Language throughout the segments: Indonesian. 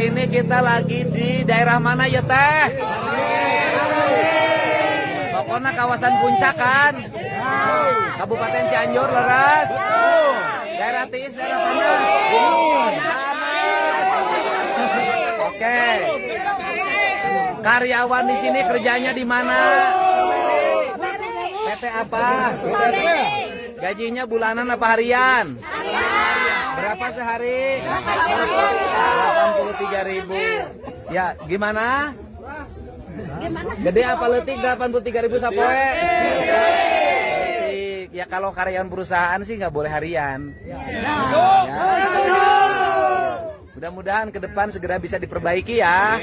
ini kita lagi di daerah mana ya teh? Pokoknya kawasan puncak kan? Kabupaten Cianjur leres. Daerah Tiis, daerah mana? Oke. Karyawan di sini kerjanya di mana? PT apa? Gajinya bulanan apa harian? Berapa sehari? 83.000. Ya, gimana? Gede apa letik 83.000 sapoe? Ya kalau karyawan perusahaan sih nggak boleh harian. Ya. Mudah-mudahan ke depan segera bisa diperbaiki ya.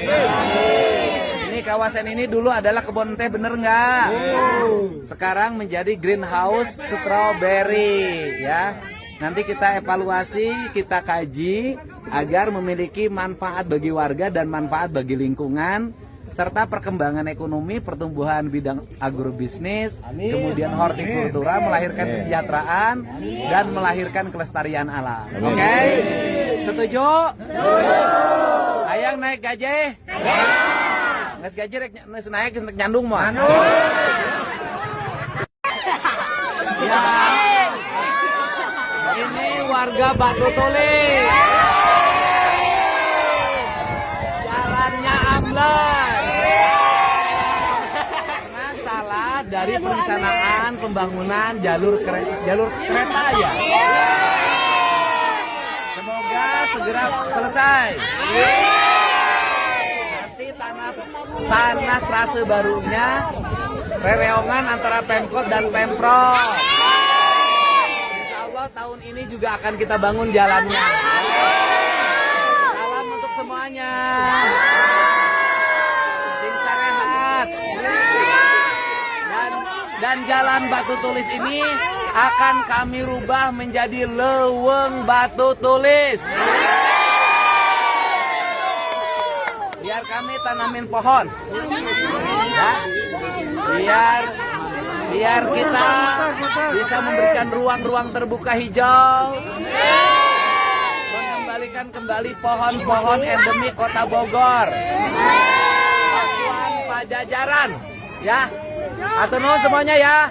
Ini kawasan ini dulu adalah kebun teh, bener nggak? Sekarang menjadi greenhouse strawberry ya. Nanti kita evaluasi, kita kaji agar memiliki manfaat bagi warga dan manfaat bagi lingkungan, serta perkembangan ekonomi, pertumbuhan bidang agrobisnis, kemudian hortikultura, melahirkan kesejahteraan dan melahirkan kelestarian alam. Oke? Setuju? Hayang naik gaji? Nges gaji naik nyandung mah. Ya. Ini warga Batu Tulis. Jalannya ambles. Karena salah dari perencanaan pembangunan jalur kereta ya. Semoga segera selesai. Nanti tanah trase barunya rereongan antara Pemkot dan Pemprov. Tahun ini juga akan kita bangun jalannya. Salam untuk semuanya. Sing sarehat. Dan jalan Batu Tulis ini akan kami rubah menjadi Leuweung Batu Tulis. Biar kami tanamin pohon. Ya. Biar kita bisa memberikan ruang-ruang terbuka hijau, mengembalikan kembali pohon-pohon endemik Kota Bogor, Pakuan Pajajaran, ya. Atur nuhun semuanya ya.